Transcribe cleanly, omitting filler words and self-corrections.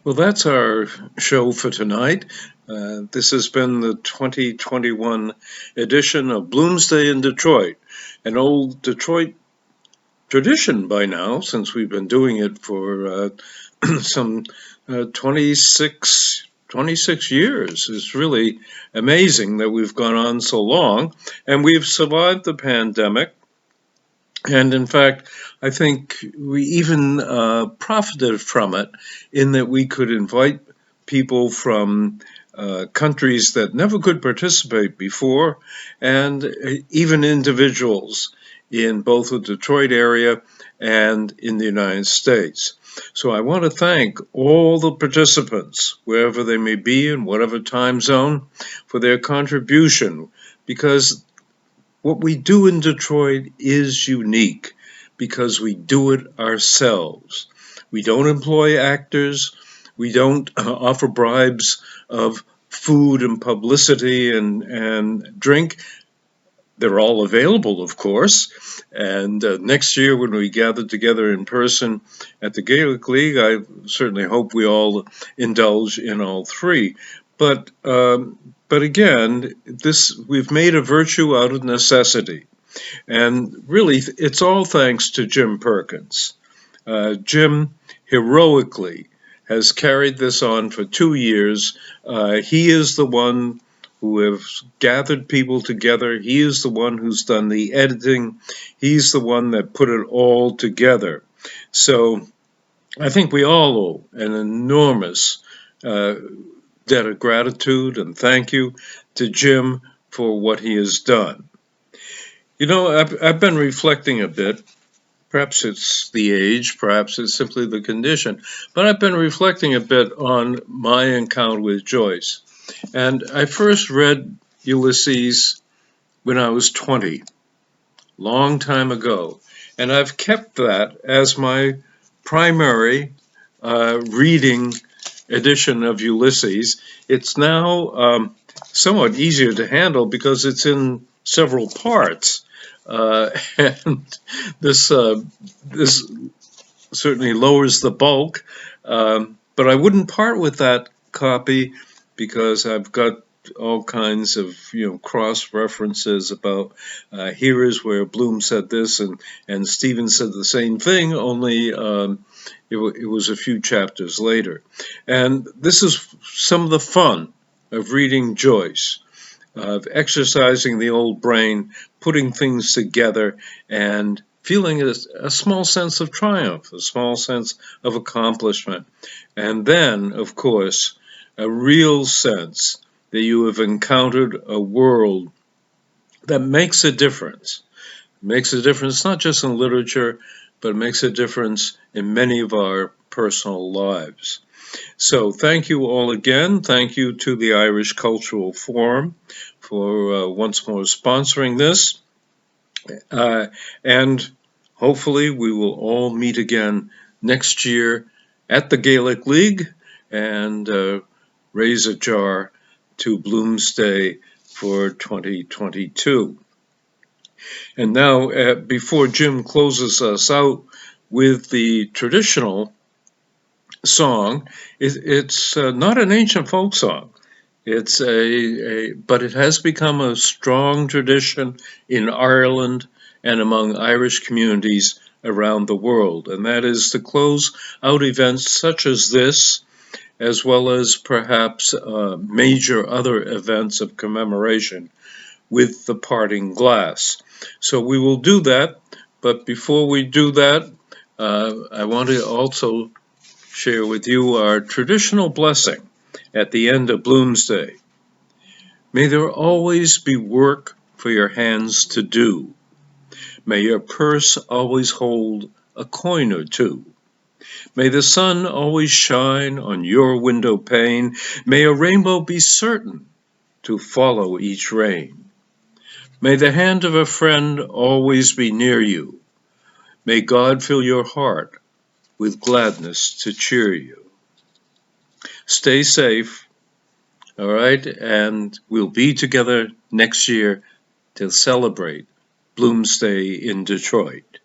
Well, that's our show for tonight. This has been the 2021 edition of Bloomsday in Detroit, an old Detroit tradition by now, since we've been doing it for some 26 years. It's really amazing that we've gone on so long, and we've survived the pandemic. And in fact, I think we even profited from it in that we could invite people from countries that never could participate before, and even individuals in both the Detroit area and in the United States. So I want to thank all the participants, wherever they may be in whatever time zone, for their contribution, because what we do in Detroit is unique because we do it ourselves. We don't employ actors. We don't offer bribes of food and publicity and drink. They're all available, of course. And next year, when we gather together in person at the Gaelic League, I certainly hope we all indulge in all three. But again, we've made a virtue out of necessity. And really, it's all thanks to Jim Perkins. Jim heroically has carried this on for 2 years. He is the one who has gathered people together. He is the one who's done the editing. He's the one that put it all together. So I think we all owe an enormous debt of gratitude and thank you to Jim for what he has done. You know, I've been reflecting a bit. Perhaps it's the age, perhaps it's simply the condition, but I've been reflecting a bit on my encounter with Joyce. And I first read Ulysses when I was 20, long time ago. And I've kept that as my primary reading edition of Ulysses. It's now somewhat easier to handle because it's in several parts. And this certainly lowers the bulk, but I wouldn't part with that copy because I've got all kinds of cross references about here is where Bloom said this and Stephen said the same thing, only it was a few chapters later. And this is some of the fun of reading Joyce, of exercising the old brain, putting things together, and feeling a small sense of triumph, a small sense of accomplishment. And then, of course, a real sense that you have encountered a world that makes a difference. It makes a difference not just in literature, but it makes a difference in many of our personal lives. So thank you all again. Thank you to the Irish Cultural Forum for once more sponsoring this. And hopefully we will all meet again next year at the Gaelic League and raise a jar to Bloomsday for 2022. And now, before Jim closes us out with the traditional song, it's not an ancient folk song. It's but it has become a strong tradition in Ireland and among Irish communities around the world. And that is to close out events such as this, as well as perhaps major other events of commemoration with the parting glass. So we will do that. But before we do that, I want to also share with you our traditional blessing at the end of Bloomsday. May there always be work for your hands to do. May your purse always hold a coin or two. May the sun always shine on your window pane. May a rainbow be certain to follow each rain. May the hand of a friend always be near you. May God fill your heart with gladness to cheer you. Stay safe, all right? And we'll be together next year to celebrate Bloomsday in Detroit.